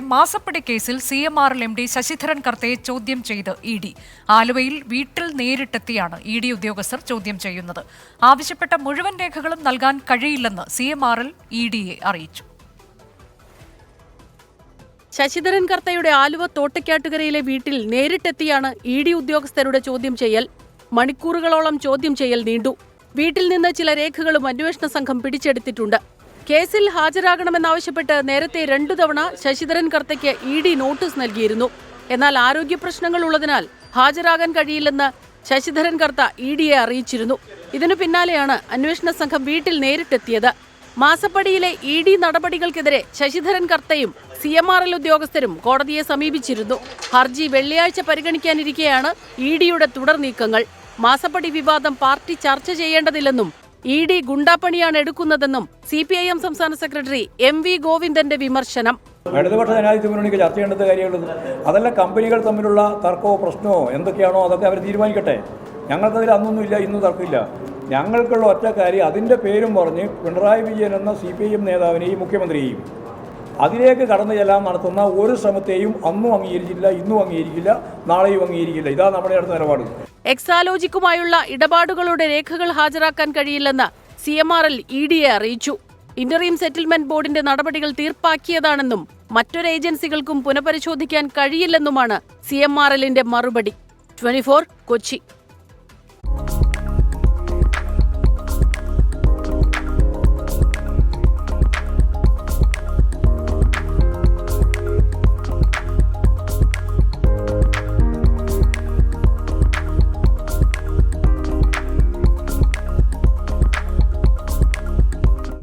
മാസപ്പടി കേസിൽ CMRL MD Sasidharan കർത്തയെ ചോദ്യം ചെയ്ത് ED. ആലുവയിൽ വീട്ടിൽ നേരിട്ടെത്തിയാണ് ED ഉദ്യോഗസ്ഥർ ചോദ്യം ചെയ്യുന്നത്. ആവശ്യപ്പെട്ട മുഴുവൻ രേഖകളും നൽകാൻ കഴിയില്ലെന്ന് CMRL EDയെ അറിയിച്ചു. ശശിധരൻ കർത്തയുടെ ആലുവ തോട്ടയ്ക്കാട്ടുകരയിലെ വീട്ടിൽ നേരിട്ടെത്തിയാണ് ED ഉദ്യോഗസ്ഥരുടെ ചോദ്യം ചെയ്യൽ. മണിക്കൂറുകളോളം ചോദ്യം ചെയ്യൽ നീണ്ടു. വീട്ടിൽ നിന്ന് ചില രേഖകളും അന്വേഷണ സംഘം പിടിച്ചെടുത്തിട്ടുണ്ട്. കേസിൽ ഹാജരാകണമെന്നാവശ്യപ്പെട്ട് നേരത്തെ 2 തവണ ശശിധരൻ കർത്തയ്ക്ക് ED നോട്ടീസ് നൽകിയിരുന്നു. എന്നാൽ ആരോഗ്യ പ്രശ്നങ്ങൾ ഉള്ളതിനാൽ ഹാജരാകാൻ കഴിയില്ലെന്ന് ശശിധരൻ കർത്ത EDയെ അറിയിച്ചിരുന്നു. ഇതിനു പിന്നാലെയാണ് അന്വേഷണ സംഘം വീട്ടിൽ നേരിട്ടെത്തിയത്. മാസപ്പടിയിലെ ED നടപടികൾക്കെതിരെ ശശിധരൻ കർത്തയും CMRL ഉദ്യോഗസ്ഥരും കോടതിയെ സമീപിച്ചിരുന്നു. ഹർജി വെള്ളിയാഴ്ച പരിഗണിക്കാനിരിക്കെയാണ് EDയുടെ തുടർ നീക്കങ്ങൾ. മാസപ്പടി വിവാദം പാർട്ടി ചർച്ച ചെയ്യേണ്ടതില്ലെന്നും ED ഗുണ്ടാപ്പണിയാണ് എടുക്കുന്നതെന്നും CPIM സംസ്ഥാന സെക്രട്ടറി MV ഗോവിന്ദന്റെ വിമർശനം. ഇടതുപക്ഷ ജനാധിപത്യ മുന്നണിക്ക് ചർച്ച ചെയ്യേണ്ടത് കാര്യമുള്ളത് അതല്ല. കമ്പനികൾ തമ്മിലുള്ള തർക്കമോ പ്രശ്നമോ എന്തൊക്കെയാണോ അതൊക്കെ അവർ തീരുമാനിക്കട്ടെ. ഞങ്ങൾക്കതിൽ അന്നൊന്നുമില്ല, ഇന്നും തർക്കമില്ല. ഞങ്ങൾക്കുള്ള ഒറ്റ കാര്യം അതിൻ്റെ പേരും പറഞ്ഞ് പിണറായി വിജയൻ എന്ന CPIM നേതാവിനെയും മുഖ്യമന്ത്രിയെയും അതിലേക്ക് കടന്നു ചെല്ലാൻ നടത്തുന്ന ഒരു ശ്രമത്തെയും അന്നും അംഗീകരിച്ചില്ല, ഇന്നും അംഗീകരിക്കില്ല, നാളെയും അംഗീകരിക്കില്ല. ഇതാ നമ്മുടെ അടുത്ത നിലപാട്. എക്സാലോജിക്കുമായുള്ള ഇടപാടുകളുടെ രേഖകൾ ഹാജരാക്കാൻ കഴിയില്ലെന്ന് CMRL EDയെ അറിയിച്ചു. ഇന്ററീം സെറ്റിൽമെന്റ് ബോർഡിന്റെ നടപടികൾ തീർപ്പാക്കിയതാണെന്നും മറ്റൊരു ഏജൻസികൾക്കും പുനഃപരിശോധിക്കാൻ കഴിയില്ലെന്നുമാണ് CMRLന്റെ മറുപടി. 24 കൊച്ചി.